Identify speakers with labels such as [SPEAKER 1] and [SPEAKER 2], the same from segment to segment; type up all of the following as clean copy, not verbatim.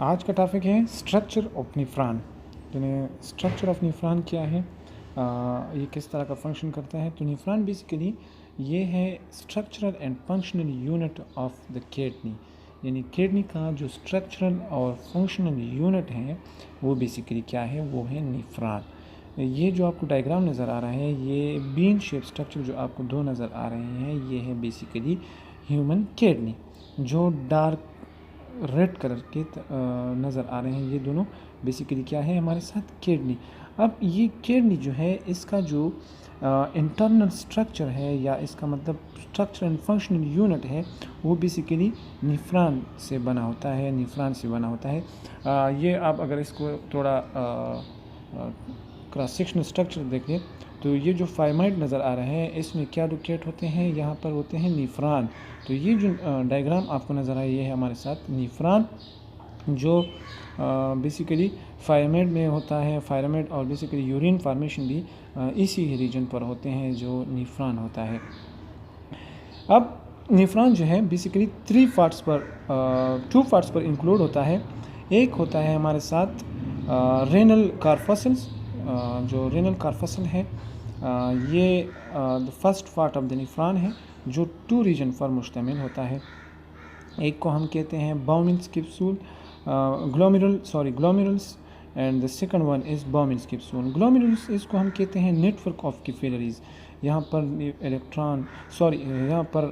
[SPEAKER 1] आज का टॉपिक है स्ट्रक्चर ऑफ निफ्रॉन। यानी स्ट्रक्चर ऑफ निफ्रॉन क्या है, ये किस तरह का फंक्शन करता है। तो निफ्रॉन बेसिकली ये है structural and functional unit of the kidney. यानी किडनी का जो स्ट्रक्चरल और फंक्शनल यूनिट है वो बेसिकली क्या है, वो है निफ्रॉन। ये जो आपको डायग्राम नज़र आ रहा है, ये बीन शेप स्ट्रक्चर जो आपको दो नज़र आ रहे हैं, ये है बेसिकली ह्यूमन किडनी। जो डार्क रेड कलर के नज़र आ रहे हैं, ये दोनों बेसिकली क्या है, हमारे साथ किडनी। अब ये किडनी जो है, इसका जो इंटरनल स्ट्रक्चर है या इसका मतलब स्ट्रक्चर एंड फंक्शनल यूनिट है, वो बेसिकली निफ्रॉन से बना होता है, निफ्रॉन से बना होता है। ये आप अगर इसको थोड़ा क्रॉस सेक्शनल स्ट्रक्चर देखें तो ये जो फाइमाइड नज़र आ रहे हैं, इसमें क्या लोकेट होते हैं, यहाँ पर होते हैं निफ्रॉन। तो ये जो डायग्राम आपको नज़र आया, ये है हमारे साथ निफ्रॉन, जो बेसिकली फाइमाइड में होता है। फाइमाइड और बेसिकली यूरिन फार्मेशन भी इसी रीजन पर होते हैं जो निफ्रॉन होता है। अब निफ्रॉन जो है बेसिकली टू पार्ट्स पर इंक्लूड होता है। एक होता है हमारे साथ रेनल कार्पसल्स। जो रेनल कार्पसल है, ये the first part of the nephron है, जो टू रीजन पर मुश्तमिल होता है। एक को हम कहते हैं Bowman's capsule, glomerulus, and the second one is Bowman's capsule. Glomerulus इसको हम कहते हैं नेटवर्क ऑफ कैपिलरीज। यहाँ पर यहाँ पर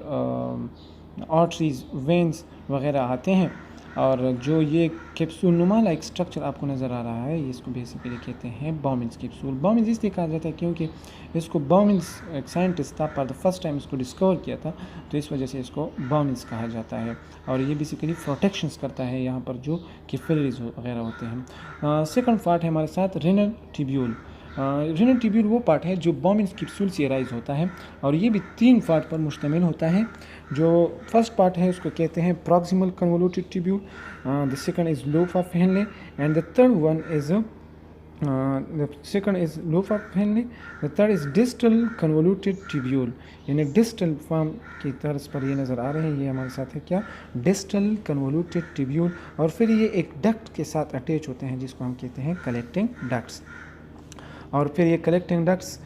[SPEAKER 1] आर्टरीज, वेंस वगैरह आते हैं, और जो ये कैप्सूल नुमा लाइक स्ट्रक्चर आपको नज़र आ रहा है, इसको बेसिकली कहते हैं बाउमिन्स कैप्सूल। बाउमिन्स इसलिए कहा जाता है क्योंकि इसको बाउमिन्स एक साइंटिस्ट था, पर द फर्स्ट टाइम इसको डिस्कवर किया था, तो इस वजह से इसको बाउमिन्स कहा जाता है। और ये बेसिकली प्रोटेक्शंस करता है यहाँ पर जो कैपिलरीज वगैरह होते हैं। सेकंड पार्ट है हमारे साथ रेनल ट्यूब्यूल। रेनल ट्यूब्यूल वो पार्ट है जो बाउमिन्स कैप्सूल से राइज होता है, और ये भी तीन पार्ट पर मुश्तमिल होता है। जो फर्स्ट पार्ट है उसको कहते हैं proximal convoluted tubule, the second is loop of Henle, and the third one is the third is distal convoluted tubule. यानी डिस्टल फॉर्म की तर्ज पर ये नज़र आ रहे हैं, ये हमारे साथ है क्या, डिस्टल कन्वोल्यूटेड ट्यूब्यूल। और फिर ये एक डक्ट के साथ अटैच होते हैं जिसको हम कहते हैं कलेक्टिंग डक्ट्स। और फिर ये कलेक्टिंग डक्ट्स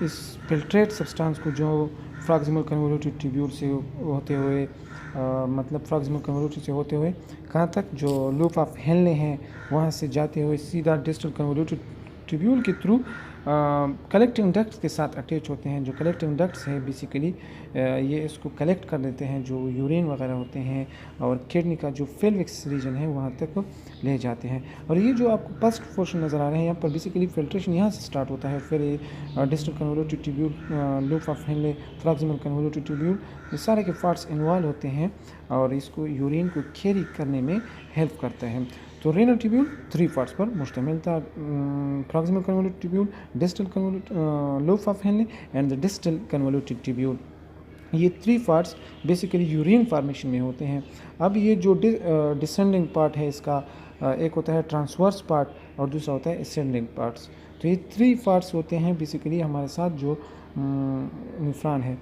[SPEAKER 1] इस फिल्ट्रेट सब्सटेंस को जो प्रॉक्सिमल कन्वोल्यूटेड ट्यूब्यूल से होते हुए मतलब प्रॉक्सिमल कन्वोल्यूटेड से होते हुए कहाँ तक, जो लूप ऑफ हेनले हैं, वहाँ से जाते हुए सीधा डिस्टल कन्वोल्यूटेड ट्यूब्यूल के थ्रू कलेक्टिंग डक्ट्स के साथ अटैच होते हैं। जो कलेक्टिंग डक्ट्स है बेसिकली ये इसको कलेक्ट कर देते हैं जो यूरिन वगैरह होते हैं, और किडनी का जो पेल्विक्स रीजन है वहाँ तक ले जाते हैं। और ये जो आपको फर्स्ट पोर्शन नज़र आ रहे हैं, यहाँ पर बेसिकली फिल्ट्रेशन यहाँ से स्टार्ट होता है। फिर ये distal convoluted tubule, loop of Henley, proximal convoluted tubule, ये सारे के पार्ट्स इन्वॉल्व होते हैं और इसको यूरिन को कैरी करने में हेल्प करता है। तो रेनल ट्यूब्यूल थ्री पार्ट्स पर मुश्तमिल था, proximal convoluted tubule, distal loop of Henle, and the distal convoluted tubule. ये three parts basically urine formation में होते हैं। अब ये जो डिसेंडिंग पार्ट है इसका, एक होता है ट्रांसवर्स पार्ट और दूसरा होता है असेंडिंग पार्ट्स। तो ये थ्री पार्ट्स होते हैं बेसिकली हमारे साथ जो निफ्रॉन है।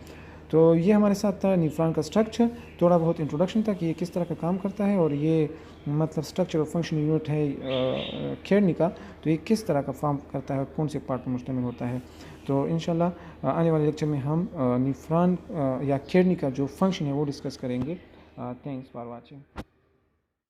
[SPEAKER 1] तो ये हमारे साथ था निफ्रॉन का स्ट्रक्चर, थोड़ा बहुत इंट्रोडक्शन था कि ये किस तरह का काम करता है, और ये मतलब स्ट्रक्चर और फंक्शन यूनिट है किडनी का, तो ये किस तरह का फॉर्म करता है और कौन से पार्ट पर मुश्तमिल होता है। तो इंशाल्लाह आने वाले लेक्चर में हम निफ्रॉन या किडनी का जो फंक्शन है वो डिस्कस करेंगे। Thanks for watching.